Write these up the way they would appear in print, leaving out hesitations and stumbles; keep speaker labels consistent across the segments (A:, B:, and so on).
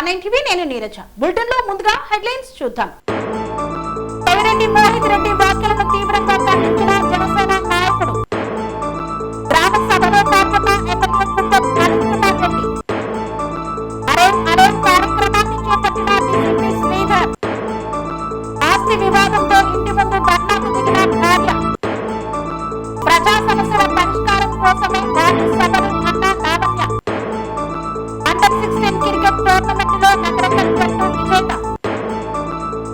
A: R9 TV నేను Neeraja. Bulletin లో ముందుగా హెడ్లైన్స్ చూద్దాం. చెవిరెడ్డి మోహిత్ రెడ్డి వ్యాఖ్యలను తీవ్రంగా ఖండించిన జనసేన నాయకుడు. గ్రామ సభలో పాల్గొన్న ఎమ్మెల్యే కుందం అనిల్ కుమార్ రెడ్డి. అరే కార్యక్రమాన్ని చేపట్టిన డీసీపీ శ్రీధర్. ఆస్తి వివాదంతో ఇంటి ముందు ధర్నాకు దిగిన భార్య. ప్రజా సమస్యల పరిష్కారం కోసమే రాజ్య సభలు అన్న లావణ్య. అండర్ 16 క్రికెట్ టోర్నమెంట్ లో నగరంగల్ జట్టు విజేత.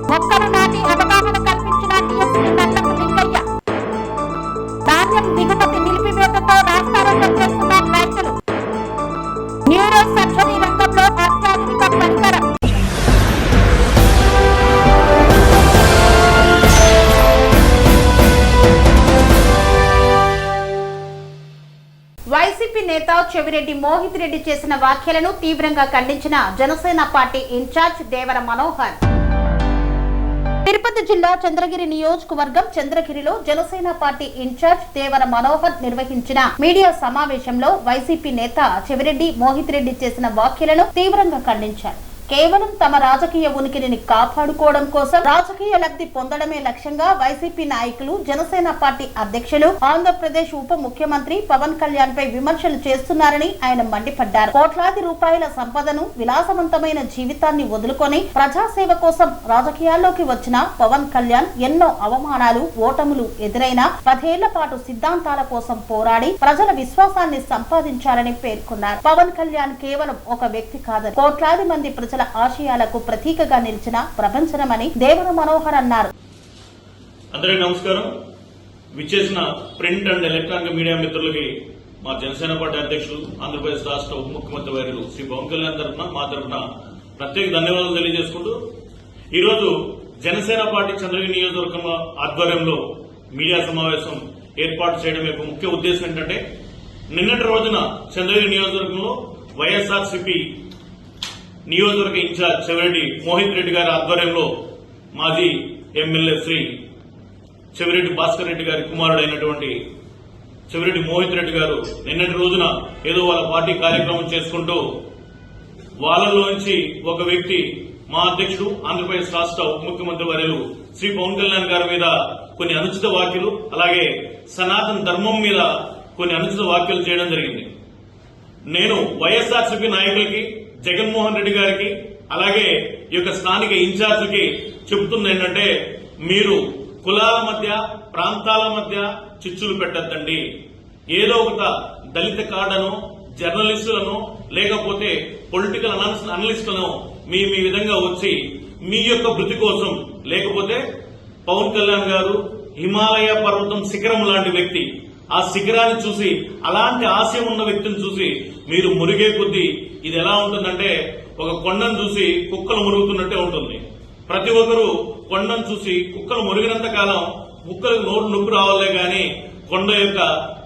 A: మొక్కలు నాటి అవగాహన కల్పించిన డీఎస్పీ నల్లపు లింగయ్య. ధాన్యం దిగుమతి నిలిపివేతతో రాస్తారోకో చేస్తున్న రైతులు. న్యూరో సర్జరీ రంగంలో అత్యాధునిక పరికరం. వైసీపీ నేత చెవిరెడ్డి మోహిత్ రెడ్డి చేసిన వ్యాఖ్యలను తీవ్రంగా ఖండించిన జనసేన పార్టీ ఇన్ఛార్జ్ దేవర మనోహర్. తిరుపతి జిల్లా చంద్రగిరి నియోజకవర్గం చంద్రగిరిలో జనసేన పార్టీ ఇన్ఛార్జ్ దేవర మనోహర్ నిర్వహించిన మీడియా సమావేశంలో వైసీపీ నేత చెవిరెడ్డి మోహిత్ రెడ్డి చేసిన వ్యాఖ్యలను తీవ్రంగా ఖండించారు. కేవలం తమ రాజకీయ ఉనికిని కాపాడుకోవడం కోసం రాజకీయ లబ్ధి పొందడమే లక్ష్యంగా వైసీపీ నాయకులు జనసేన పార్టీ అధ్యక్షులు ఆంధ్రప్రదేశ్ ఉప ముఖ్యమంత్రి పవన్ కళ్యాణ్ పై విమర్శలు చేస్తున్నారని ఆయన మండిపడ్డారు. కోట్లాది రూపాయల సంపదను విలాసవంతమైన జీవితాన్ని వదులుకొని ప్రజాసేవ కోసం రాజకీయాల్లోకి వచ్చిన పవన్ కళ్యాణ్ ఎన్నో అవమానాలు ఓటములు ఎదురైనా 10 ఏళ్ల పాటు సిద్ధాంతాల కోసం పోరాడి ప్రజల విశ్వాసాన్ని సంపాదించారని పేర్కొన్నారు. పవన్ కళ్యాణ్ కేవలం ఒక వ్యక్తి కాదని కోట్లాది మంది ప్రజల ఆశయాలకు ప్రతీకగా నిలిచిన ప్రపంచనమని దేవర మనోహర్ అన్నారు.
B: అందరికీ నమస్కారం. విచ్చేసిన ప్రింట్ అండ్ ఎలక్ట్రానిక్ మీడియా మిత్రులకి మా జనసేన పార్టీ అధ్యక్షులు ఆంధ్రప్రదేశ్ రాష్ట్ర ఉప ముఖ్యమంత్రి వర్యులు శ్రీ పవన్ కళ్యాణ్ తరఫున మా తరఫున ప్రత్యేక ధన్యవాదాలు తెలియజేసుకుంటూ ఈరోజు జనసేన పార్టీ చంద్రగిరి నియోజకవర్గం ఆధ్వర్యంలో మీడియా సమావేశం ఏర్పాటు చేయడం యొక్క ముఖ్య ఉద్దేశం ఏంటంటే నిన్నటి రోజున చంద్రగిరి నియోజకవర్గంలో వైఎస్ఆర్సీపీ నియోజకవర్గ ఇన్ఛార్జ్ చెవిరెడ్డి మోహిత్ రెడ్డి గారి ఆధ్వర్యంలో మాజీ ఎమ్మెల్యే శ్రీ చెవిరెడ్డి భాస్కర్ రెడ్డి గారి కుమారుడైనటువంటి చెవిరెడ్డి మోహిత్ రెడ్డి గారు నిన్నటి రోజున ఏదో వాళ్ళ పార్టీ కార్యక్రమం చేసుకుంటూ వాళ్ళలోంచి ఒక వ్యక్తి మా అధ్యక్షుడు ఆంధ్రప్రదేశ్ రాష్ట్ర ఉప ముఖ్యమంత్రి వర్యులు శ్రీ పవన్ కళ్యాణ్ గారి మీద కొన్ని అనుచిత వ్యాఖ్యలు అలాగే సనాతన ధర్మం మీద కొన్ని అనుచిత వ్యాఖ్యలు చేయడం జరిగింది. నేను వైఎస్ఆర్సీపీ నాయకులకి జగన్మోహన్ రెడ్డి గారికి అలాగే ఈ యొక్క స్థానిక ఇన్ఛార్జికి చెబుతుంది ఏంటంటే మీరు కులాల మధ్య ప్రాంతాల మధ్య చిచ్చులు పెట్టద్దండి. ఏదో ఒక దళిత కాడను జర్నలిస్టులను లేకపోతే పొలిటికల్ అనలిస్టులను మీ విధంగా వచ్చి మీ యొక్క వృత్తి కోసం లేకపోతే పవన్ కళ్యాణ్ గారు హిమాలయ పర్వతం శిఖరం లాంటి వ్యక్తి. ఆ శిఖరాన్ని చూసి అలాంటి ఆశయం ఉన్న వ్యక్తిని చూసి మీరు మురిగే కొద్దీ ఇది ఎలా ఉంటుందంటే ఒక కొండను చూసి కుక్కలు మురుగుతున్నట్టే ఉంటుంది. ప్రతి ఒక్కరూ కొండను చూసి కుక్కలు మురిగినంత కాలం కుక్కలకు నోరు నొప్పి రావాలే గాని కొండ యొక్క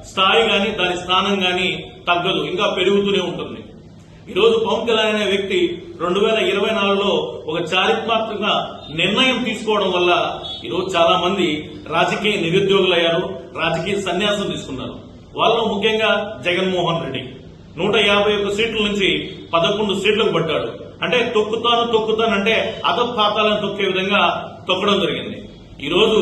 B: స్థాయి గాని దాని స్థానం గాని తగ్గదు, ఇంకా పెరుగుతూనే ఉంటుంది. ఈరోజు పవన్ కళ్యాణ్ అనే వ్యక్తి 2024లో ఒక చారిత్రాత్మక నిర్ణయం తీసుకోవడం వల్ల ఈరోజు చాలా మంది రాజకీయ నిరుద్యోగులయ్యారు, రాజకీయ సన్యాసం తీసుకున్నారు. వాళ్ళలో ముఖ్యంగా జగన్మోహన్ రెడ్డి 151 సీట్ల నుంచి 11 సీట్లకు పడ్డాడు. అంటే తొక్కుతానంటే అధపాతాలను తొక్కే విధంగా తొక్కడం జరిగింది. ఈరోజు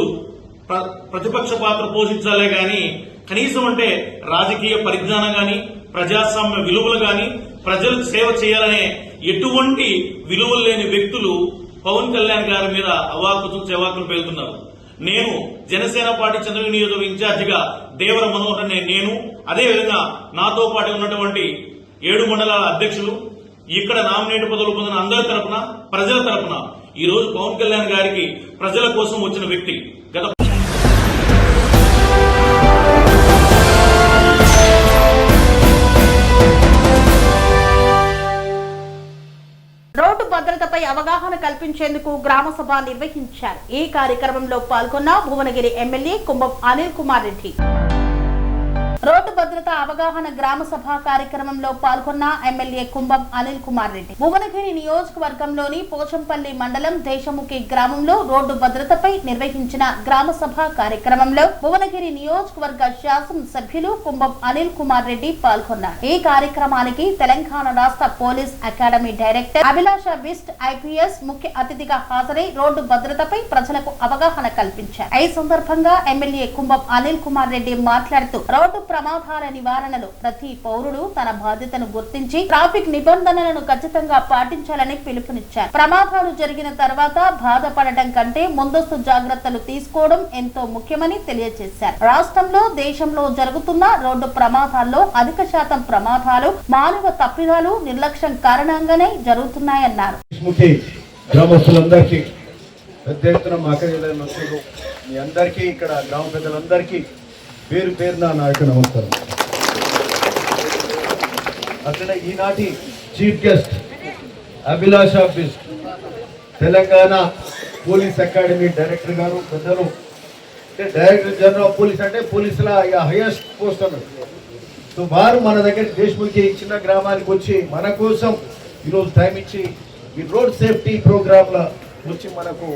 B: ప్రతిపక్ష పాత్ర పోషించాలే గాని కనీసం అంటే రాజకీయ పరిజ్ఞానం గాని ప్రజాస్వామ్య విలువలు గాని ప్రజలకు సేవ చేయాలనే ఎటువంటి విలువలు లేని వ్యక్తులు పవన్ కళ్యాణ్ గారి మీద అవాకులు చెవాకులు పేలుతున్నారు. నేను జనసేన పార్టీ చంద్రగిరి నియోజకవర్గ ఇన్ఛార్జిగా దేవర మనోహర్ అనే నేను అదేవిధంగా నాతో పాటు ఉన్నటువంటి 7 మండలాల అధ్యక్షులు ఇక్కడ నామినేట్ పదవులు పొందిన అందరి తరపున ప్రజల తరపున ఈ రోజు పవన్ కళ్యాణ్ గారికి ప్రజల కోసం వచ్చిన వ్యక్తి. గత
A: రోడ్డు భద్రతపై అవగాహన కల్పించేందుకు గ్రామ సభ నిర్వహించారు. ఈ కార్యక్రమంలో పాల్గొన్న భువనగిరి ఎమ్మెల్యే కుంభం అనిల్ కుమార్ రెడ్డి. రోడ్డు భద్రత అవగాహన గ్రామ సభ కార్యక్రమంలో పాల్గొన్న ఎమ్మెల్యే కుంభం అనిల్ కుమార్ రెడ్డి భువనగిరి నియోజకవర్గంలోని పోచంపల్లి మండలం దేశముఖి గ్రామంలో రోడ్డు భద్రతపై నిర్వహించిన గ్రామ సభ కార్యక్రమంలో భువనగిరి నియోజకవర్గ శాసన సభ్యులు కుంభం అనిల్ కుమార్ రెడ్డి పాల్గొన్నారు. ఈ కార్యక్రమానికి తెలంగాణ రాష్ట్ర పోలీస్ అకాడమీ డైరెక్టర్ అభిలాష బిస్ట్ ఐపీఎస్ ముఖ్య అతిథిగా హాజరై రోడ్డు భద్రతపై ప్రజలకు అవగాహన కల్పించారు. ఈ సందర్భంగా ఎమ్మెల్యే కుంభం అనిల్ కుమార్ రెడ్డి మాట్లాడుతూ రోడ్డు ప్రమాదాల నివారణలో ప్రతి పౌరుడు తన బాధ్యతను గుర్తించి ట్రాఫిక్ నిబంధనలను ఖచ్చితంగా పాటించాలని పిలుపునిచ్చారు. ప్రమాదాలు జరిగిన తర్వాత బాధపడటం కంటే ముందస్తు జాగ్రత్తలు తీసుకోవడం ఎంతో ముఖ్యమని తెలియజేశారు. రాష్ట్రంలో దేశంలో జరుగుతున్న రోడ్డు ప్రమాదాల్లో అధిక శాతం ప్రమాదాలు మానవ తప్పిదాలు నిర్లక్ష్యం కారణంగానే జరుగుతున్నాయన్నారు.
C: గ్రామస్తులందరికీ పెద్ద ఎత్తున మీ అందరికీ ఇక్కడ గ్రామ పెద్దలందరికీ పేరు పేరున నా యొక్క నమస్కారం. అట్లనే ఈనాటి చీఫ్ గెస్ట్ అభిలాష బిస్ట్ తెలంగాణ పోలీస్ అకాడమీ డైరెక్టర్ గారు పెద్దలు. అంటే డైరెక్టర్ జనరల్ ఆఫ్ పోలీస్ అంటే పోలీసుల హైయెస్ట్ పోస్ట్ అన్నారు. సో వారు మన దగ్గర దేశముఖి చిన్న గ్రామానికి వచ్చి మన కోసం ఈరోజు టైం ఇచ్చి ఈ రోడ్ సేఫ్టీ ప్రోగ్రాంలో వచ్చి మనకు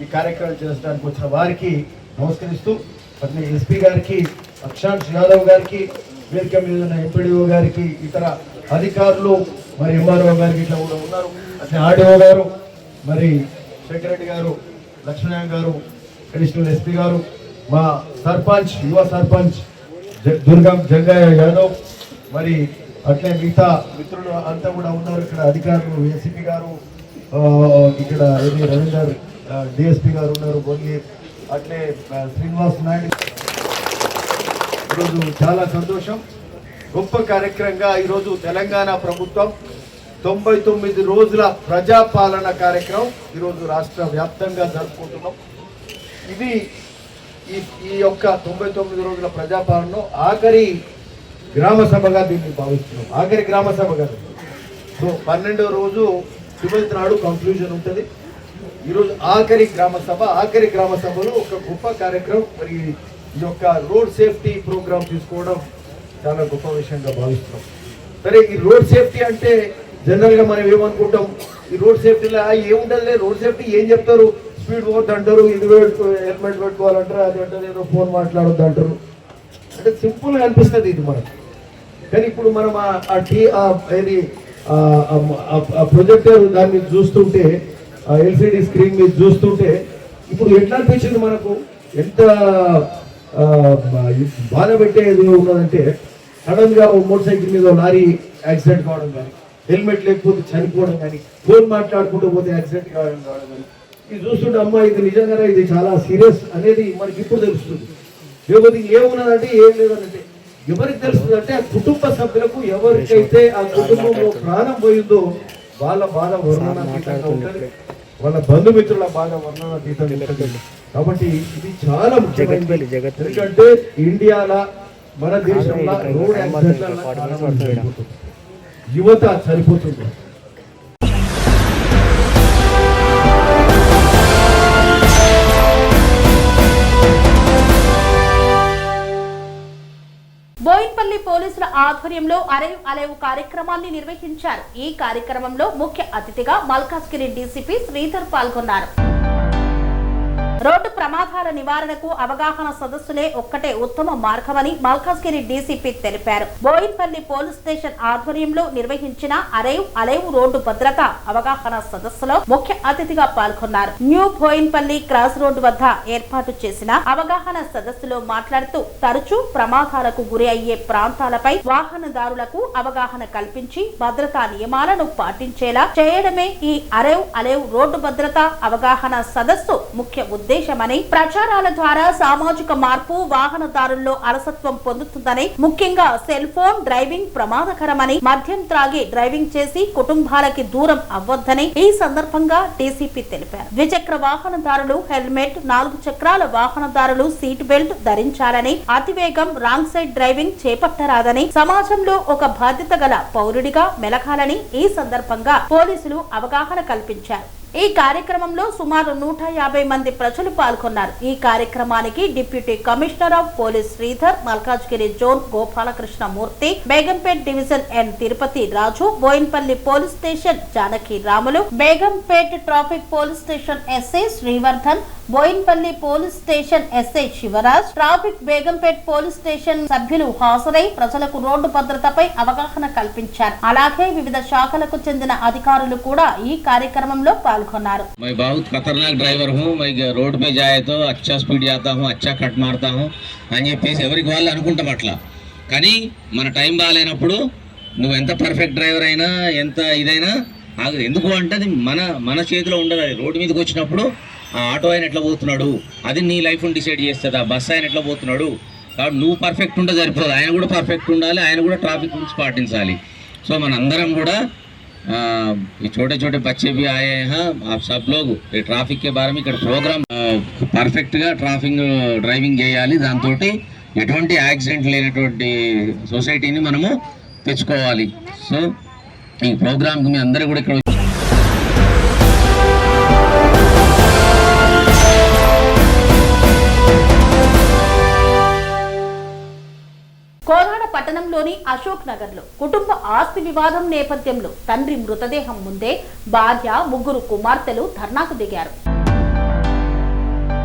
C: ఈ కార్యక్రమం చేసడానికి వచ్చిన వారికి నమస్కరిస్తూ అట్లే ఎస్పీ గారికి, అక్షాంష్ యాదవ్ గారికి, వేదిక మీద ఉన్న ఎంపీడీఓ గారికి, ఇతర అధికారులు, మరి ఎంఆర్ఓ గారికి ఇట్లా కూడా ఉన్నారు. అట్లే ఆర్డీఓ గారు, మరి శేఖర్ రెడ్డి గారు, లక్ష్మణ గారు, అడిషనల్ ఎస్పీ గారు, మా సర్పంచ్, యువ సర్పంచ్ దుర్గం జంగయ్య యాదవ్, మరి అట్లే మిగతా మిత్రులు అంతా కూడా ఉన్నారు. ఇక్కడ అధికారులు ఏసీపీ గారు, ఇక్కడ రవీందర్ డిఎస్పీ గారు ఉన్నారు, భువనగిరి, అట్లే శ్రీనివాస్ నాయుడు. ఈరోజు చాలా సంతోషం, గొప్ప కార్యక్రమంగా ఈరోజు తెలంగాణ ప్రభుత్వం 99 రోజుల ప్రజాపాలన కార్యక్రమం ఈరోజు రాష్ట్ర వ్యాప్తంగా జరుపుకుంటున్నాం. ఇది ఈ యొక్క 99 రోజుల ప్రజాపాలనలో ఆఖరి గ్రామ సభగా దీన్ని భావిస్తున్నాం. ఆఖరి గ్రామ సభగా. సో 12వ రోజు 12th నాడు కంక్లూజన్ ఉంటుంది. ఈరోజు ఆఖరి గ్రామ సభ. ఆఖరి గ్రామ సభలో ఒక గొప్ప కార్యక్రమం, మరి ఈ యొక్క రోడ్ సేఫ్టీ ప్రోగ్రామ్ తీసుకోవడం చాలా గొప్ప విషయంగా భావిస్తున్నాం. సరే, ఈ రోడ్ సేఫ్టీ అంటే జనరల్గా మనం ఏమనుకుంటాం, ఈ రోడ్ సేఫ్టీలో ఏముండలే, రోడ్ సేఫ్టీ ఏం చెప్తారు, స్పీడ్ పోవద్దు అంటారు, ఇది హెల్మెట్ పెట్టుకోవాలంటారు, అది అంటారు, ఏదో ఫోన్ మాట్లాడొద్దు అంటారు. అంటే సింపుల్గా అనిపిస్తుంది ఇది మనకు. కానీ ఇప్పుడు మనం ప్రొజెక్టర్ దాన్ని చూస్తుంటే, ఎల్సిడి స్క్రీన్ మీద చూస్తుంటే ఇప్పుడు ఎట్లా అనిపించింది మనకు, ఎంత బాధ పెట్టేది ఉన్నదంటే, సడన్ గా మోటార్ సైకిల్ మీద లారీ యాక్సిడెంట్ కావడం కానీ, హెల్మెట్ లేకపోతే చనిపోవడం కానీ, ఫోన్ మాట్లాడుకుంటూ పోతే యాక్సిడెంట్ కావడం కానీ, ఇది చూస్తుంటే అమ్మ ఇది నిజంగానే ఇది చాలా సీరియస్ అనేది మనకి ఇప్పుడు తెలుస్తుంది. లేకపోతే ఏమున్నదంటే ఏం లేదనంటే ఎవరికి తెలుస్తుంది అంటే ఆ కుటుంబ సభ్యులకు, ఎవరికైతే ఆ కుటుంబంలో ప్రాణం పోయిందో వాళ్ళ బాధ వర్ణనాతీతంగా ఉంటుంది, వాళ్ళ బంధుమిత్రుల బాధ వర్ణనాతీతంగా ఉంటుంది. కాబట్టి ఇది చాలా ముఖ్యమైనది. ఎందుకంటే ఇండియాలో, మన దేశంలో రోడ్ యాక్సిడెంట్ యువత చనిపోతుంది.
A: బోయిన్పల్లి పోలీసుల ఆధ్వర్యంలో అరేవ్ అలేవ్ కార్యక్రమాన్ని నిర్వహించారు. ఈ కార్యక్రమంలో ముఖ్య అతిథిగా మల్కాజ్గిరి డీసీపీ శ్రీధర్ పాల్గొన్నారు. రోడ్డు ప్రమాదాల నివారణకు అవగాహన సదస్సులే ఒక్కటే ఉత్తమ మార్గమని మల్కాజ్గిరి డీసీపీ తెలిపారు. బోయిన్పల్లి పోలీస్ స్టేషన్ ఆధ్వర్యంలో నిర్వహించిన అరేవ్ అలేవ్ రోడ్డు భద్రత అవగాహన సదస్సులో ముఖ్య అతిథిగా పాల్గొన్నారు. న్యూ బోయిన్పల్లి క్రాస్ రోడ్డు వద్ద ఏర్పాటు చేసిన అవగాహన సదస్సులో మాట్లాడుతూ తరచూ ప్రమాదాలకు గురి అయ్యే ప్రాంతాలపై వాహనదారులకు అవగాహన కల్పించి భద్రతా నియమాలను పాటించేలా చేయడమే ఈ అరేవ్ అలేవ్ రోడ్డు భద్రత అవగాహన సదస్సు ముఖ్య ఉద్దేశమని, ప్రచారాల ద్వారా సామాజిక మార్పు వాహనదారుల్లో అలసత్వం పొందుతుందని, ముఖ్యంగా సెల్ ఫోన్ డ్రైవింగ్ ప్రమాదకరమని, మద్యం త్రాగి డ్రైవింగ్ చేసి కుటుంబాలకి దూరం అవ్వొద్దని ఈ సందర్భంగా డీసీపీ తెలిపారు. ద్విచక్ర వాహనదారులు హెల్మెట్, 4 చక్రాల వాహనదారులు సీట్ బెల్ట్ ధరించాలని, అతివేగం రాంగ్ సైడ్ డ్రైవింగ్ చేపట్టరాదని, సమాజంలో ఒక బాధ్యత గల పౌరుడిగా మెలగాలని ఈ సందర్భంగా పోలీసులు అవగాహన కల్పించారు. ఈ కార్యక్రమంలో సుమారు 150 మంది ప్రజలు పాల్గొన్నారు. ఈ కార్యక్రమానికి deputy commissioner of police Sridhar, Malkajgiri zone Gopalakrishna Murthy, Begumpet division N Tirupati Raju, Bowenpally police station Janaki Ramulu, Begumpet traffic police station SI Srivardhan, Bowenpally police station SI Shivaraj, traffic Begumpet police station సభ్యులు హాజరై ప్రజలకు రోడ్డు భద్రతపై అవగాహన కల్పించారు. అలాగే వివిధ శాఖలకు చెందిన అధికారులు కూడా ఈ కార్యక్రమంలో పాల్గొన్నారు.
D: मैं बहुत खतरनाक ड्राइवर हूँ. मैं रोड पे जाए तो अच्छा स्पीड जाता हूँ, अच्छा कट मारता हूँ అని చెప్పేసి ఎవరికి వాళ్ళు అనుకుంటాం అట్లా. కానీ మన టైం బాగాలేనప్పుడు నువ్వు ఎంత పర్ఫెక్ట్ డ్రైవర్ అయినా ఎంత ఇదైనా ఆగదు. ఎందుకు అంటే అది మన చేతిలో ఉండదు. అది రోడ్డు మీదకి వచ్చినప్పుడు ఆ ఆటో ఆయన ఎట్లా పోతున్నాడు అది నీ లైఫ్ని డిసైడ్ చేస్తుంది. ఆ బస్ ఆయన ఎట్లా పోతున్నాడు కాబట్టి నువ్వు పర్ఫెక్ట్ ఉంటే సరిపోదు, ఆయన కూడా పర్ఫెక్ట్ ఉండాలి, ఆయన కూడా ట్రాఫిక్ రూల్స్ పాటించాలి. సో మనందరం కూడా ये छोटे छोटे बच्चे भी आए हैं, आप सब लोग ये ट्रैफिक के बारे में ఇక్కడ ప్రోగ్రామ్ పర్ఫెక్ట్ గా ట్రాఫిక్ డ్రైవింగ్ చేయాలి. దాంతో ఎటువంటి యాక్సిడెంట్ లేనటువంటి సొసైటీని మనము తెచ్చుకోవాలి. సో ఈ ప్రోగ్రామ్ కి మీ అందరూ కూడా ఇక్కడ
A: కోదాడ పట్టణంలోని అశోక్ నగర్ లో కుటుంబ ఆస్తి వివాదం నేపథ్యంలో తండ్రి మృతదేహం ముందే భార్య, 3 కుమార్తెలు ధర్నాకు దిగారు.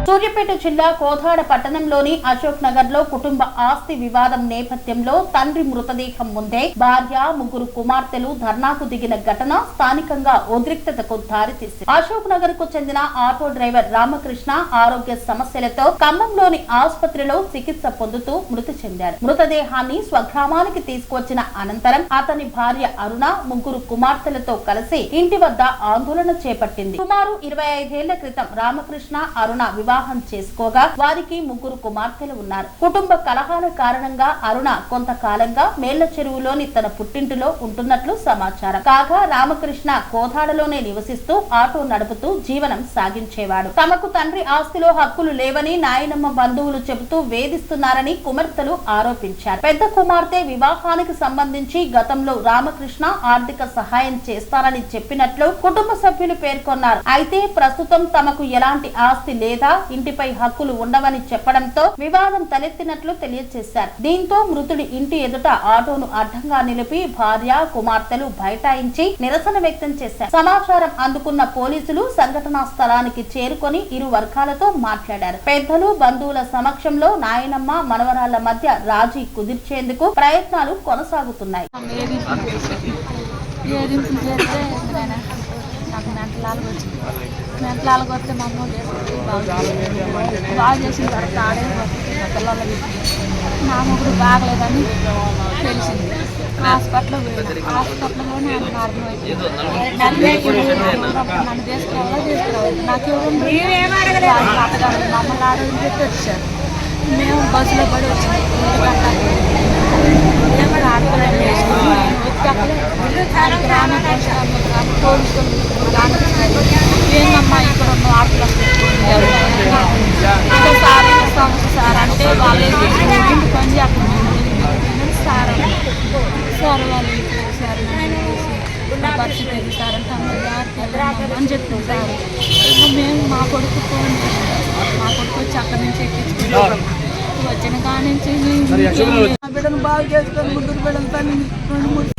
A: సూర్యాపేట జిల్లా కోదాడ పట్టణంలోని అశోక్ నగర్ లో కుటుంబ ఆస్తి వివాదం నేపథ్యంలో తండ్రి మృతదేహం ముందే భార్య, 3 కుమార్తెలు ధర్నాకు దిగిన ఘటన స్థానికంగా ఉద్రిక్తతకు దారితీసింది. అశోక్ నగర్ కు చెందిన ఆటో డ్రైవర్ రామకృష్ణ ఆరోగ్య సమస్యలతో ఖమ్మంలోని ఆసుపత్రిలో చికిత్స పొందుతూ మృతి చెందారు. మృతదేహాన్ని స్వగ్రామానికి తీసుకువచ్చిన అనంతరం అతని భార్య అరుణ 3 కుమార్తెలతో కలిసి ఇంటి వద్ద ఆందోళన చేపట్టింది. సుమారు 25 ఏళ్ల క్రితం రామకృష్ణ అరుణ వివాహం చేసుకోగా వారికి 3 కుమార్తెలు ఉన్నారు. కుటుంబ కలహాల కారణంగా అరుణ కొంతకాలంగా మేళ్ల చెరువులోని తన పుట్టింటిలో ఉంటున్నట్లు సమాచారం. కాగా రామకృష్ణ కోదాడలోనే నివసిస్తూ ఆటో నడుపుతూ జీవనం సాగించేవాడు. తమకు తండ్రి ఆస్తిలో హక్కులు లేవని నాయనమ్మ బంధువులు చెబుతూ వేధిస్తున్నారని కుమార్తెలు ఆరోపించారు. పెద్ద కుమార్తె వివాహానికి సంబంధించి గతంలో రామకృష్ణ ఆర్థిక సహాయం చేస్తారని చెప్పినట్లు కుటుంబ సభ్యులు పేర్కొన్నారు. అయితే ప్రస్తుతం తమకు ఎలాంటి ఆస్తి లేదా ఇంటిపై హక్కులు ఉండవని చెప్పడంతో వివాదం తలెత్తినట్లు తెలియజేశారు. దీంతో మృతుడి ఇంటి ఎదుట ఆటోను అడ్డంగా నిలిపి భార్య, కుమార్తెలు బైఠాయించి నిరసన వ్యక్తం చేశారు. సమాచారం అందుకున్న పోలీసులు సంఘటనా స్థలానికి చేరుకొని ఇరు వర్గాలతో మాట్లాడారు. పెద్దలు, బంధువుల సమక్షంలో నాయనమ్మ, మనవరాళ్ల మధ్య రాజీ కుదిర్చేందుకు ప్రయత్నాలు కొనసాగుతున్నాయి.
E: నాకు మెంటలాలకు వచ్చింది. మెంటలాలకు వస్తే మా అమ్మ బాగా చేసిన తర్వాత ఆడే నా పిల్లలకి నా మొగుడు బాగలేదని తెలిసింది. హాస్పిటల్లో పోయినా. హాస్పిటల్లోనే నాకు అర్థమైంది. నన్ను తీసుకురావాలి. నాకు అత్తగారు మమ్మల్ని ఆడని చెప్పి వచ్చారు. మేము బస్సులో పడి వచ్చింది. ఆడపిల్లలు వేసుకుని పోలీసులు ఏందమ్మా ఇక్కడ ఉన్న ఆడపిల్లలు సార్ సమస్య సార్ అంటే వాళ్ళు ఇంటి పని చేస్తున్నాం సార్ సార్ వాళ్ళు సార్ పరిస్థితి సార్ అంటే అని చెప్తుంది సార్. ఇంకా మేము మా కొడుకు ఫోన్ చేసాం. మా కొడుకు వచ్చి అక్కడి నుంచి ఎక్కించుకున్నాం. వచ్చిన కాడి నుంచి బిడ్డను బాగా చేసుకొని 3 బిడ్డలు తల్లి 2-3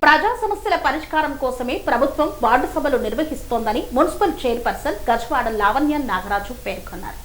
A: ప్రజా సమస్యల పరిష్కారం కోసమే ప్రభుత్వం వార్డు సభలు నిర్వహిస్తోందని మున్సిపల్ చైర్పర్సన్ గజ్వాడ లావణ్య నాగరాజు పేర్కొన్నారు.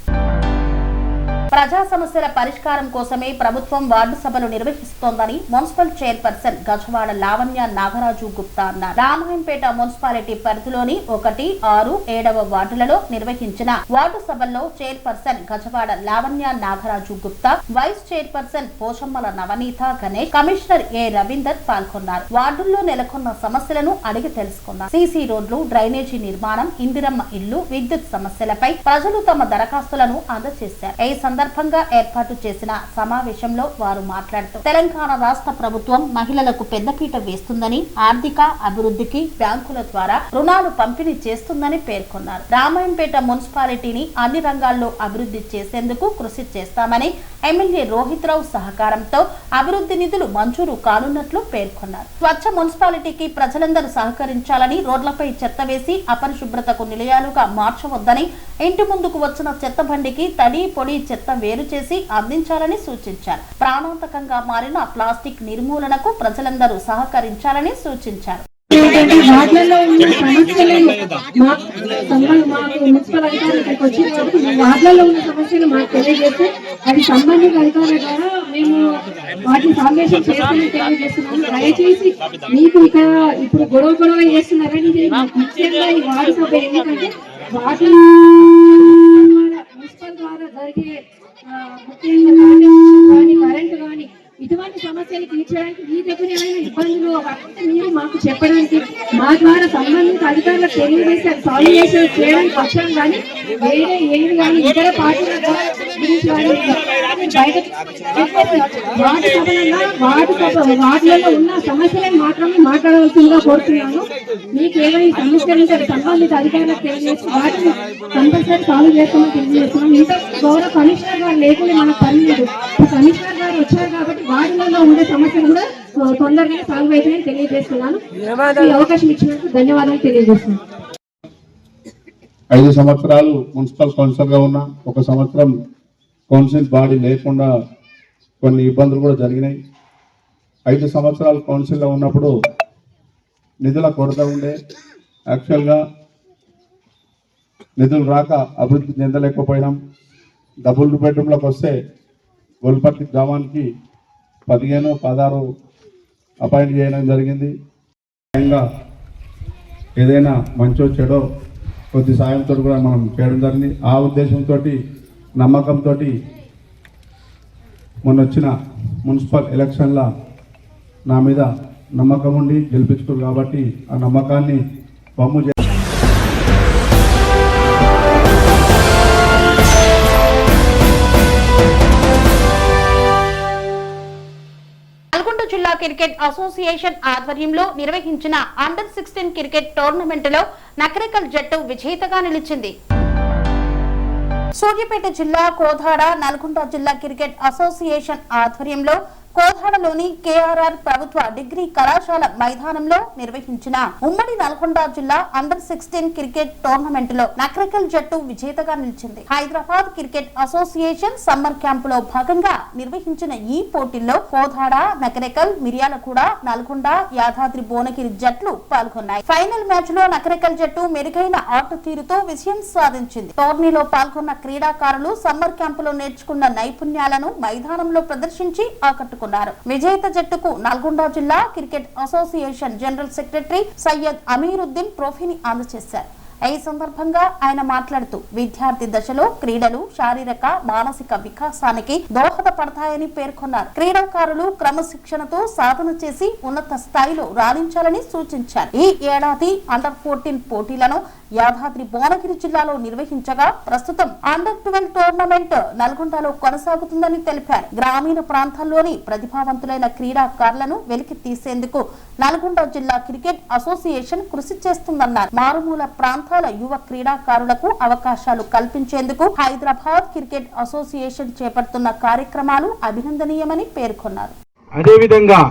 A: ప్రజా సమస్యల పరిష్కారం కోసమే ప్రభుత్వం వార్డు సభలు నిర్వహిస్తోందని మున్సిపల్ చైర్పర్సన్ గజ్వాడ లావణ్య నాగరాజు గుప్తా అన్నారు. రామాయంపేట మున్సిపాలిటీ పరిధిలోని 1, 6, 7వ వార్డులలో నిర్వహించిన వార్డు సభల్లో chairperson Gajwada Lavanya Nagaraju Gupta, vice chairperson Pochammala Navaneeta Ganesh, commissioner A Ravinder పాల్గొన్నారు. వార్డుల్లో నెలకొన్న సమస్యలను అడిగి తెలుసుకున్నారు. సీసీ రోడ్లు, డ్రైనేజీ నిర్మాణం, ఇందిరమ్మ ఇల్లు, విద్యుత్ సమస్యలపై ప్రజలు తమ దరఖాస్తులను అందజేశారు. ఈ సందర్భంగా సందర్భంగా ఏర్పాటు చేసిన సమావేశంలో వారు మాట్లాడుతూ తెలంగాణ రాష్ట్ర ప్రభుత్వం మహిళలకు పెద్దపీట వేస్తుందని, ఆర్థిక అభివృద్ధికి బ్యాంకుల ద్వారా రుణాలు పంపిణీ చేస్తుందని పేర్కొన్నారు. రామాయంపేట మున్సిపాలిటీని అన్ని రంగాల్లో అభివృద్ధి చేసేందుకు కృషి చేస్తామని, ఎమ్మెల్యే రోహిత్ రావు సహకారంతో అభివృద్ధి నిధులు మంజూరు కానున్నట్లు పేర్కొన్నారు. స్వచ్ఛ మున్సిపాలిటీకి ప్రజలందరూ సహకరించాలని, రోడ్లపై చెత్త వేసి అపరిశుభ్రతకు నిలయాలుగా మార్చవద్దని, ఇంటి ముందుకు వచ్చిన చెత్త బండికి తడి పొడి చెత్త వేరు చేసి అందించాలని సూచించారు. ప్రాణాంతకంగా మారిన ప్లాస్టిక్ నిర్మూలనకు ప్రజలందరూ సహకరించాలని సూచించారు.
F: వార్డులలో ఉన్న సమస్యలను మున్సిపల్ అధికారులు ఇక్కడికి వచ్చినప్పుడు వార్డులలో ఉన్న సమస్యలు మాకు తెలియజేస్తే అది సంబంధిత అధికారుల ద్వారా మేము వాటిని సాల్వేషన్ చేస్తామని తెలియజేస్తున్నాము. దయచేసి మీకు ఇక్కడ ఇప్పుడు గొడవ చేస్తున్నారని ముఖ్యంగా ఈ వార్డు సభ ఎందుకంటే వార్డు మున్సిపల్ ద్వారా జరిగే ముఖ్యంగా కానీ కరెంటు కానీ ఇటువంటి సమస్యలు తీర్చడానికి మీ దగ్గర ఏమైనా ఇబ్బందులు అంటే మీరు మాకు చెప్పడానికి మా ద్వారా సంబంధిత అధికారులకు తెలియజేసి అది సాల్వ్ చేయడానికి వచ్చాం కానీ వేరే ఏమి కానీ ఇతర పార్టీల గురించి వార్డులలో ఉన్న సమస్యలను మాత్రమే మాట్లాడవలసిందిగా కోరుతున్నాను. మీకు ఏమైనా సమస్యలు ఉంటే సంబంధిత అధికారులకు తెలియజేసి వాటిని కంపల్సరీ సాల్వ్ చేస్తామని తెలియజేస్తున్నాం. ఇంత గౌరవ కమిషనర్ గారు లేకుండా మనకు పని లేదు. కమిషనర్ గారు వచ్చారు కాబట్టి వార్డులలో ఉండే సమస్యలు కూడా తొందరగా సాల్వ్ అవుతాయని తెలియజేస్తున్నాను. ఈ అవకాశం ఇచ్చినందుకు ధన్యవాదాలు తెలియజేస్తున్నాను.
G: 5 సంవత్సరాలు మున్సిపల్ కౌన్సిలర్ గా ఉన్నా, 1 సంవత్సరం కౌన్సిల్ బాడీ లేకుండా కొన్ని ఇబ్బందులు కూడా జరిగినాయి. 5 సంవత్సరాలు కౌన్సిల్లో ఉన్నప్పుడు నిధుల కొరత ఉండే, యాక్చువల్గా నిధులు రాక అభివృద్ధి చెందలేకపోయినాం. డబుల్ బెడ్రూమ్లోకి వస్తే గోల్పర్తి గ్రామానికి 15, 16 అపాయింట్ చేయడం జరిగింది. ఏదైనా మంచో చెడో కొద్ది సాయంతో కూడా మనం చేయడం జరిగింది. ఆ ఉద్దేశంతో నమ్మకంతో మొన్న వచ్చిన మున్సిపల్ ఎలక్షన్ల నా మీద నమ్మకం ఉండి గెలిపించుకోరు కాబట్టి ఆ నమ్మకాన్ని వమ్ము
A: జిల్లా క్రికెట్ అసోసియేషన్ ఆధ్వర్యంలో నిర్వహించిన అండర్-16 క్రికెట్ టోర్నమెంటులో నకరికల్ జట్టు విజేతగా నిలిచింది. సూర్యాపేట జిల్లా కోదాడ నల్గొండ జిల్లా క్రికెట్ అసోసియేషన్ ఆధ్వర్యంలో కోదాడలోని కేఆర్ఆర్ ప్రభుత్వ డిగ్రీ కళాశాల మైదానంలో నిర్వహించిన ఉమ్మడి నల్గొండ జిల్లా అండర్-16 క్రికెట్ టోర్నమెంట్ లో నకరికల్ జట్టు విజేతగా నిలిచింది. హైదరాబాద్ క్రికెట్ అసోసియేషన్ సమ్మర్ క్యాంపులో భాగంగా నిర్వహించిన ఈ పోటీల్లో కోదాడ, నకరికల్, మిర్యాలగూడ, నల్గొండ, యాదాద్రి భువనగిరి జట్లు పాల్గొన్నాయి. ఫైనల్ మ్యాచ్ లో నకరికల్ జట్టు మెరుగైన ఆట తీరుతో విజయం సాధించింది. టోర్నీలో పాల్గొన్న క్రీడాకారులు సమ్మర్ క్యాంపులో నేర్చుకున్న నైపుణ్యాలను మైదానంలో ప్రదర్శించి ఆకట్టుకున్నారు. విజేత జట్టుకు నల్గొండ జిల్లా cricket association general secretary Syed Ameeruddin ట్రోఫీని అందజేశారు. ఈ సందర్భంగా ఆయన మాట్లాడుతూ విద్యార్థి దశలో క్రీడలు శారీరక మానసిక వికాసానికి దోహదపడతాయని పేర్కొన్నారు. క్రీడాకారులు క్రమశిక్షణతో సాధన చేసి ఉన్నత స్థాయిలో రాణించాలని సూచించారు. ఈ ఏడాది అండర్-14 పోటీలను యాదాద్రి భువనగిరి జిల్లాలో నిర్వహించగా ప్రస్తుతం అండర్-12 టోర్నమెంట్ నల్గొండలో కొనసాగుతుందని తెలిపారు. గ్రామీణ ప్రాంతాల్లోని ప్రతిభావంతులైన క్రీడాకారులను వెలికి తీసేందుకు నల్గొండ జిల్లా క్రికెట్ అసోసియేషన్ కృషి చేస్తుందన్నారు. మారుమూల ప్రాంతాల యువ క్రీడాకారులకు అవకాశాలు కల్పించేందుకు హైదరాబాద్ క్రికెట్ అసోసియేషన్ చేపడుతున్న కార్యక్రమాలు అభినందనీయమని పేర్కొన్నారు.
H: అదేవిధంగా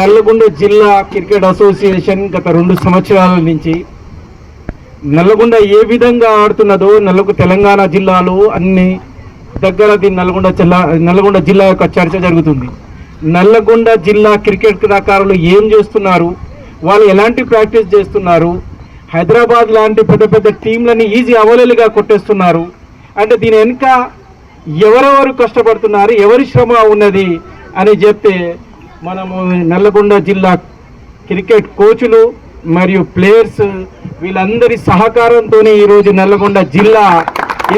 H: నల్లగొండ జిల్లా క్రికెట్ అసోసియేషన్ గత 2 సంవత్సరాల నుంచి నల్లగొండ ఏ విధంగా ఆడుతున్నదో తెలంగాణ జిల్లాలో అన్ని దగ్గరది నల్లగొండ జిల్లా యొక్క చర్చ జరుగుతుంది. నల్లగొండ జిల్లా క్రికెట్ క్రీడాకారులు ఏం చేస్తున్నారు, వాళ్ళు ఎలాంటి ప్రాక్టీస్ చేస్తున్నారు, హైదరాబాద్ లాంటి పెద్ద పెద్ద టీంలని ఈజీ అవైలబుల్గా కొట్టేస్తున్నారు అంటే దీని వెనుక ఎవరెవరు కష్టపడుతున్నారు, ఎవరి శ్రమ ఉన్నది అని చెప్తే మనము నల్లగొండ జిల్లా క్రికెట్ కోచ్లు మరియు ప్లేయర్స్ వీళ్ళందరి సహకారంతోనే ఈరోజు నల్లగొండ జిల్లా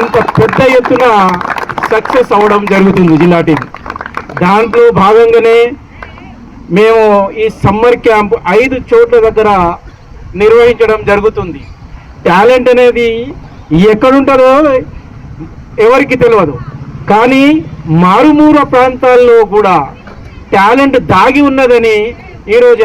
H: ఇంత పెద్ద ఎత్తున సక్సెస్ అవ్వడం జరుగుతుంది జిల్లా టీం. దాంట్లో భాగంగానే మేము ఈ సమ్మర్ క్యాంప్ 5 చోట్ల దగ్గర నిర్వహించడం జరుగుతుంది. టాలెంట్ అనేది ఎక్కడుంటుందో ఎవరికి తెలియదు. కానీ మారుమూల ప్రాంతాల్లో కూడా టాలెంట్ దాగి ఉన్నదని ఈరోజు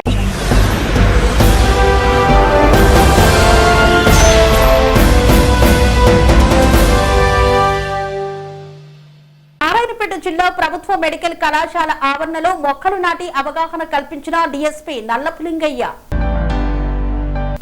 A: నారాయణపేట జిల్లా ప్రభుత్వ మెడికల్ కళాశాల ఆవరణలో మొక్కలు నాటి అవగాహన కల్పించిన డీఎస్పీ నల్లపులింగయ్య.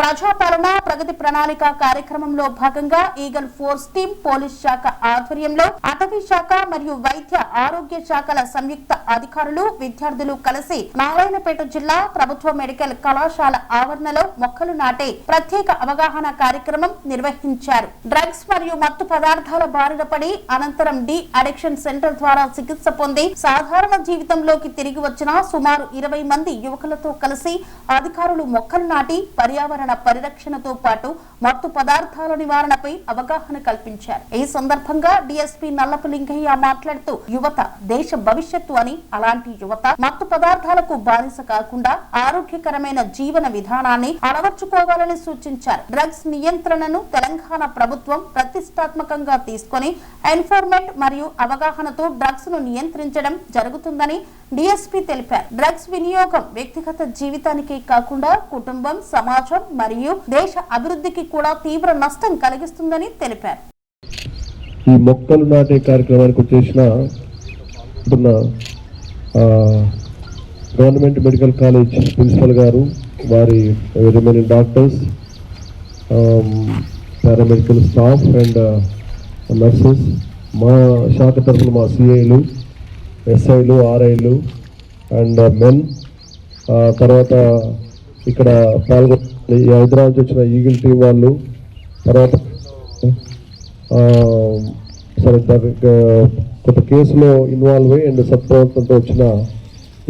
A: ప్రజాపాలన ప్రగతి ప్రణాళిక కార్యక్రమంలో భాగంగా ఈగల్ ఫోర్స్ టీం పోలీస్ శాఖ ఆధ్వర్యంలో అటవీ శాఖ మరియు వైద్య ఆరోగ్య శాఖల సంయుక్త అధికారులు విద్యార్థులు కలిసి నారాయణపేట జిల్లా ప్రభుత్వ మెడికల్ కళాశాల ఆవరణలో మొక్కలు నాటే ప్రత్యేక అవగాహన కార్యక్రమం నిర్వహించారు. డ్రగ్స్ మరియు మత్తు పదార్థాల బారిన పడి అనంతరం డి అడిక్షన్ సెంటర్ ద్వారా చికిత్స పొంది సాధారణ జీవితంలోకి తిరిగి వచ్చిన సుమారు 20 మంది యువకులతో కలిసి అధికారులు మొక్కలు నాటి పర్యావరణ పరిరక్షణతో పాటు మత్తు పదార్థాల నివారణపై అవగాహన కల్పించారు. ఈ సందర్భంగా డీఎస్పీ నల్లపులింగయ్య మాట్లాడుతూ యువత దేశ భవిష్యత్తు అని, అలాంటి యువత మత్తు పదార్థాలకు బానిస కాకుండా ఆరోగ్యకరమైన జీవన విధానాన్ని అలవర్చుకోవాలని సూచించారు. డ్రగ్స్ నియంత్రణను తెలంగాణ ప్రభుత్వం ప్రతిష్టాత్మకంగా తీసుకొని ఎన్ఫోర్స్మెంట్ మరియు అవగాహనతో డ్రగ్స్ ను నియంత్రించడం జరుగుతుందని డీఎస్పీ తెలిపారు. డ్రగ్స్ వినియోగం వ్యక్తిగత జీవితానికి కాకుండా కుటుంబం, సమాజం మరియు దేశ అభివృద్ధికి కూడా తీవ్ర నష్టం కలిగిస్తుందని తెలిపారు.
C: ఈ మొక్కలు నాటే కార్యక్రమానికి వచ్చేసిన గవర్నమెంట్ మెడికల్ కాలేజ్ ప్రిన్సిపల్ గారు, వారి remaining doctors, paramedical staff and nurses, మా శాఖ తరఫున మా సిఐలు, ఎస్ఐలు, ఆర్ఐలు అండ్ మెన్, తర్వాత ఇక్కడ హైదరాబాద్ వచ్చిన ఈగిల్ టీం వాళ్ళు, తర్వాత సరే కొంత కేసులో ఇన్వాల్వ్ అయ్యి అండ్ సత్ప్రవర్తనతో వచ్చిన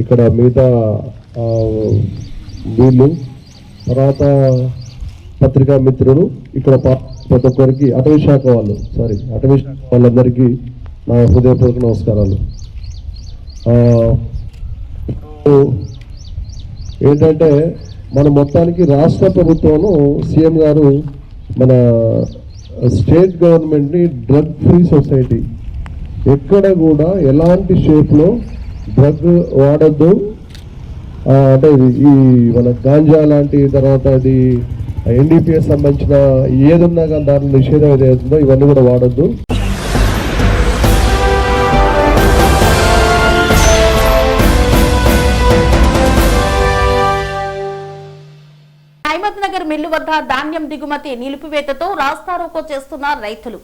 C: ఇక్కడ మిగతా వీళ్ళు, తర్వాత పత్రికా మిత్రులు, ఇక్కడ ప్రతి ఒక్కరికి అటవీ శాఖ వాళ్ళందరికీ నా హృదయపూర్వక నమస్కారాలు. ఏంటంటే మన మొత్తానికి రాష్ట్ర ప్రభుత్వం సీఎం గారు మన స్టేట్ గవర్నమెంట్ని డ్రగ్ ఫ్రీ సొసైటీ, ఎక్కడ కూడా ఎలాంటి షేప్లో డ్రగ్ వాడద్దు, అంటే ఈ మన గాంజా లాంటి, తర్వాత అది ఎన్డీపీఎస్ సంబంధించిన ఏదున్నా కానీ దాని నిషేధం ఏదైతుందో ఇవన్నీ కూడా వాడద్దు.
A: అహ్మద్నగర్ మిల్లు వద్ద ధాన్యం దిగుమతి నిలిపివేతతో రాస్తారోకో చేస్తున్న రైతులు.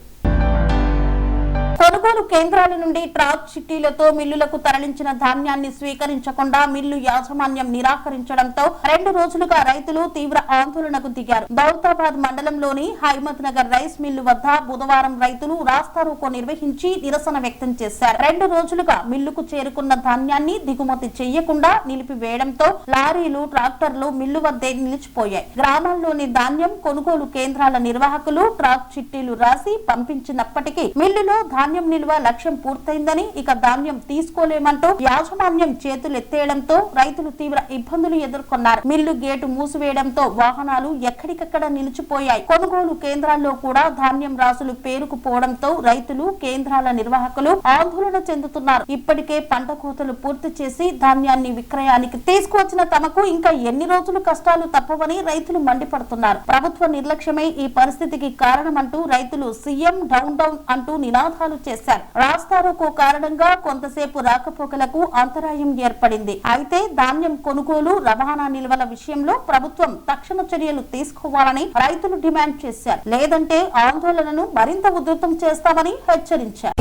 A: కొనుగోలు కేంద్రాల నుండి ట్రాక్ చిట్టీలతో మిల్లులకు తరలించిన ధాన్యాన్ని స్వీకరించకుండా మిల్లు యాజమాన్యం నిరాకరించడంతో 2 రోజులుగా రైతులు తీవ్ర ఆందోళనకు దిగారు. దౌలతాబాద్ మండలంలోని అహ్మద్నగర్ రైస్ మిల్లు వద్ద బుధవారం రైతులు రాస్తారోకో నిర్వహించి నిరసన వ్యక్తం చేశారు. 2 రోజులుగా మిల్లుకు చేరుకున్న ధాన్యాన్ని దిగుమతి చేయకుండా నిలిపివేయడంతో లారీలు, ట్రాక్టర్లు మిల్లు వద్దే నిలిచిపోయాయి. గ్రామాల్లోని ధాన్యం కొనుగోలు కేంద్రాల నిర్వాహకులు ట్రాక్ చిట్టీలు రాసి పంపించినప్పటికీ మిల్లులో ధాన్యం నిల్వ లక్ష్యం పూర్తయిందని, ఇక ధాన్యం తీసుకోలేమంటూ యాజమాన్యం చేతులెత్తేయడంతో రైతులు తీవ్ర ఇబ్బందులు ఎదుర్కొన్నారు. మిల్లు గేటు మూసివేయడంతో వాహనాలు ఎక్కడికక్కడ నిలిచిపోయాయి. కొనుగోలు కేంద్రాల్లో కూడా ధాన్యం రాసులు పేరుకుపోవడంతో రైతులు, కేంద్రాల నిర్వాహకులు ఆందోళన చెందుతున్నారు. ఇప్పటికే పంట కోతలు పూర్తి చేసి ధాన్యాన్ని విక్రయానికి తీసుకువచ్చిన తమకు ఇంకా ఎన్ని రోజులు కష్టాలు తప్పవని రైతులు మండిపడుతున్నారు. ప్రభుత్వ నిర్లక్ష్యమే ఈ పరిస్థితికి కారణమంటూ రైతులు సీఎం డౌన్ డౌన్ అంటూ నినాదాలు చేశారు. రాస్తారోకో కారణంగా కొంతసేపు రాకపోకలకు అంతరాయం ఏర్పడింది. అయితే ధాన్యం కొనుగోలు, రవాణా నిల్వల విషయంలో ప్రభుత్వం తక్షణ చర్యలు తీసుకోవాలని రైతులు డిమాండ్ చేశారు. లేదంటే ఆందోళనను మరింత ఉధృతం చేస్తామని హెచ్చరించారు.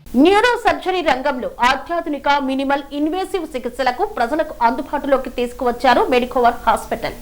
A: న్యూరో సర్జరీ రంగంలో అత్యాధునిక మినిమల్ ఇన్వేసివ్ చికిత్సలకు ప్రజలకు అందుబాటులోకి తీసుకువచ్చారు మెడికోవర్ హాస్పిటల్.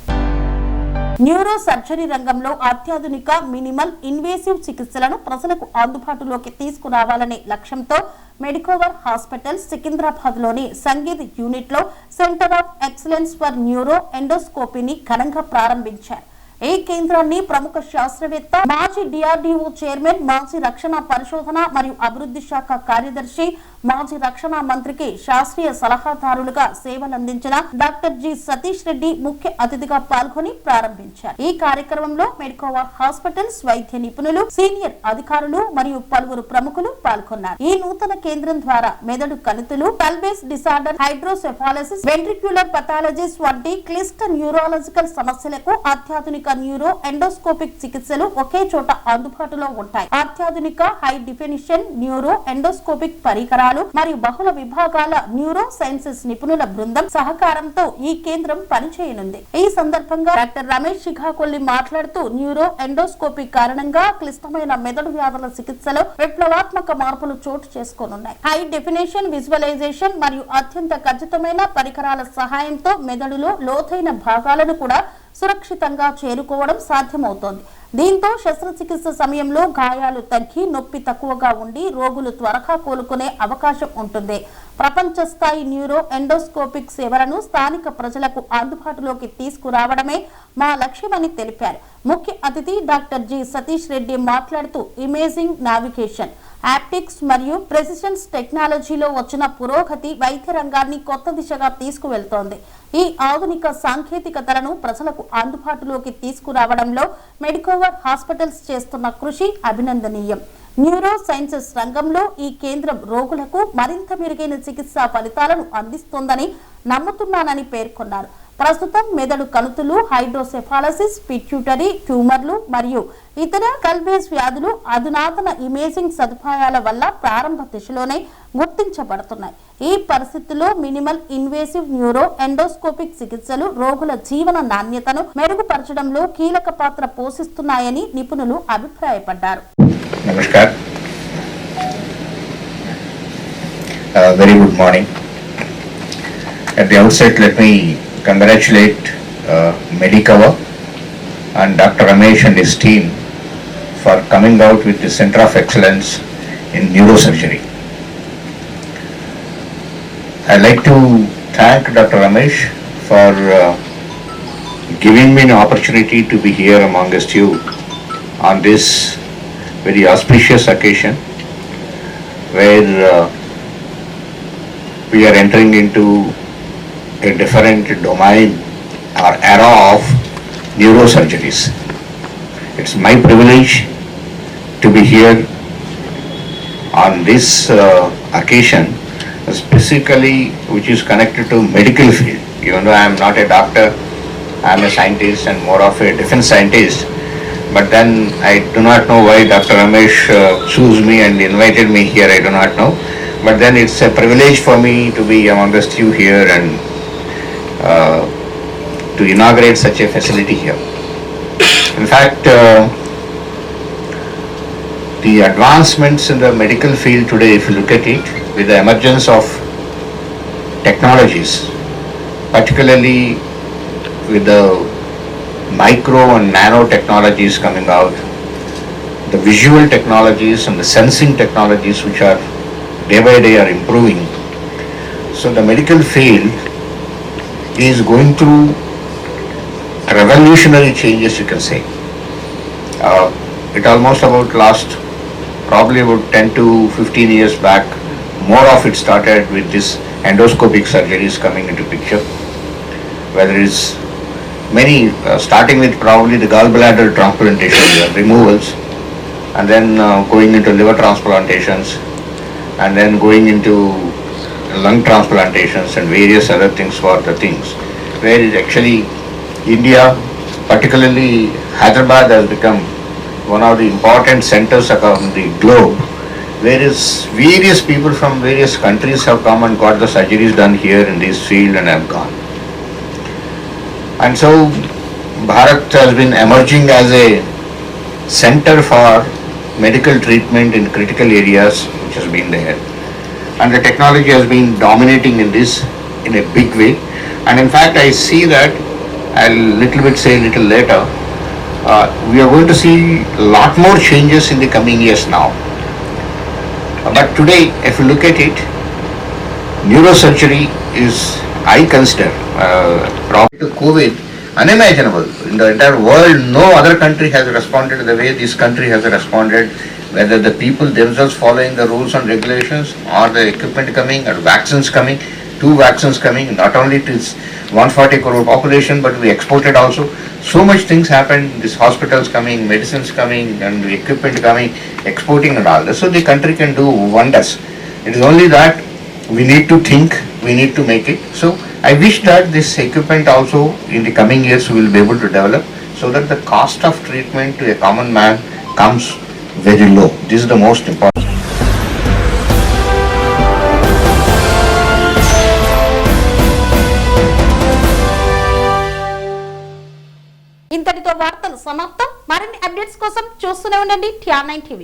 A: న్యూరో సర్జరీ రంగంలో అత్యాధునిక మినిమల్ ఇన్వేసివ్ చికిత్సలను ప్రజలకు అందుబాటులోకి తీసుకురావాలనే లక్ష్యంతో మెడికోవర్ హాస్పిటల్ సికింద్రాబాద్ లోని సంగీత్ యూనిట్ లో centre of excellence for neuro ఎండోస్కోపీని ఘనంగా ప్రారంభించారు. ఈ కేంద్రాన్ని ప్రముఖ శాస్త్రవేత్త, మాజీ డిఆర్డీఓ చైర్మన్, మాజీ రక్షణ పరిశోధన మరియు అభివృద్ధి శాఖ కార్యదర్శి మాజీ రక్షణ మంత్రికి శాస్త్రీయ సలహాదారులుగా సేవలందించిన డాక్టర్ జి సతీష్ రెడ్డి ముఖ్య అతిథిగా పాల్గొని ప్రారంభించారు. ఈ కార్యక్రమంలో మెడికోవర్ హాస్పిటల్స్ వైద్య నిపుణులు, సీనియర్ అధికారులు మరియు పలువురు ప్రముఖులు పాల్గొన్నారు. ఈ నూతన కేంద్రం ద్వారా మెదడు కణితులు, పల్బేస్ డిసార్డర్, హైడ్రోసెఫాలసిస్, వెంట్రిక్యులర్ పథాలజీస్ వంటి క్లిష్ట న్యూరాలజికల్ సమస్యలకు అత్యాధునిక న్యూరో ఎండోస్కోపిక్ చికిత్సలు ఒకే చోట అందుబాటులో ఉంటాయి. అత్యాధునిక హై డెఫినిషన్ న్యూరో ఎండోస్కోపిక్ పరికరాలు మరియు బహుళ విభాగాల న్యూరో సైన్సెస్ నిపుణుల బృందం సహకారంతో ఈ కేంద్రం పనిచేయనుంది. ఈ సందర్భంగా డాక్టర్ రమేష్ శిఖాకొల్లి మాట్లాడుతూ న్యూరో ఎండోస్కోపీ కారణంగా క్లిష్టమైన మెదడు వ్యాధుల చికిత్సలో విప్లవాత్మక మార్పులు చోటు చేసుకోనున్నాయి. హై డెఫినేషన్ విజువలైజేషన్ మరియు అత్యంత ఖచ్చితమైన పరికరాల సహాయంతో మెదడులో లోతైన భాగాలను కూడా సురక్షితంగా చేరుకోవడం సాధ్యమవుతోంది. దీంతో శస్త్రచికిత్స సమయంలో గాయాలు తగ్గి నొప్పి తక్కువగా ఉండి రోగులు త్వరగా కోలుకునే అవకాశం ఉంటుంది. ప్రపంచ స్థాయి న్యూరో ఎండోస్కోపిక్ సేవలను స్థానిక ప్రజలకు అందుబాటులోకి తీసుకురావడమే మా లక్ష్యమని తెలిపారు. ముఖ్య అతిథి డాక్టర్ జి సతీష్ రెడ్డి మాట్లాడుతూ ఇమేజింగ్ నావిగేషన్, యాప్టిక్స్ మరియు ప్రెసిషన్స్ టెక్నాలజీలో వచ్చిన పురోగతి వైద్య రంగాన్ని కొత్త దిశగా తీసుకువెళ్తోంది. ఈ ఆధునిక సాంకేతికతలను ప్రజలకు అందుబాటులోకి తీసుకురావడంలో మెడికోవర్ హాస్పిటల్స్ చేస్తున్న కృషి అభినందనీయం. న్యూరో సైన్సెస్ రంగంలో ఈ కేంద్రం రోగులకు మరింత మెరుగైన చికిత్సా ఫలితాలను అందిస్తోందని నమ్ముతున్నానని పేర్కొన్నారు. ప్రస్తుతం మెదడు కణుతులు, హైడ్రోసెఫాలసిస్, పిట్యూటరీ ట్యూమర్లు మరియు ఇతర కల్బేస్ వ్యాధులు అధునాతన ఇమేజింగ్ సదుపాయాల వల్ల ప్రారంభ దశలోనే గుర్తించబడుతున్నాయి. ఈ పరిస్థితుల్లో మినిమల్ ఇన్వేసివ్ న్యూరో ఎండోస్కోపిక్ చికిత్సలు రోగుల జీవన నాణ్యతను మెరుగుపరచడంలో కీలక పాత్ర పోషిస్తున్నాయని నిపుణులు అభిప్రాయపడ్డారు.
I: Namaskar. Very good morning. At the outset, let me congratulate Medicover and Dr. Ramesh and his team for coming out with the Center of Excellence in Neurosurgery. I'd like to thank Dr. Ramesh for giving me an opportunity to be here amongst you on this very auspicious occasion where we are entering into a different domain or era of neurosurgeries. It's my privilege to be here on this occasion, specifically which is connected to medical field. Even though I am not a doctor, I am a scientist and more of a defense scientist. But then I do not know why Dr. Ramesh chose me and invited me here, I do not know. But then it's a privilege for me to be amongst you here and to inaugurate such a facility here. In fact, the advancements in the medical field today, if you look at it, with the emergence of technologies, particularly with the micro and nano technologies coming out, the visual technologies and the sensing technologies which are day by day are improving. So the medical field is going through revolutionary changes, you can say. It almost about last probably about 10 to 15 years back, more of it started with this endoscopic surgeries coming into picture, whether it's many starting with probably the gallbladder transplantation removals, and then going into liver transplantations, and then going into lung transplantations and various other things for the things, where it actually India, particularly Hyderabad, has become one of the important centers around the globe, whereas various people from various countries have come and got the surgeries done here in this field and have gone. And so Bharat has been emerging as a center for medical treatment in critical areas, which has been there. And the technology has been dominating in this in a big way. And in fact, I see that, I'll little bit say a little later, we are going to see a lot more changes in the coming years now. But today, if you look at it, neurosurgery is, I consider, prior to COVID, unimaginable. In the entire world, no other country has responded the way this country has responded, whether the people themselves following the rules and regulations, or the equipment coming, or vaccines coming, 2 vaccines coming, not only to its 140 crore population, but we exported also. So much things happened, these hospitals coming, medicines coming, and equipment coming, exporting and all that. So the country can do wonders. It is only that we need to think, we need to make it. So I wish that this equipment also in the coming years we will be able to develop, so that the cost of treatment to a common man comes very low. This is the most important.
A: ఇంతటితో వార్తలు సమాప్తం. మరిన్ని updates కోసం చూస్తూనే ఉండండి TR9 TV.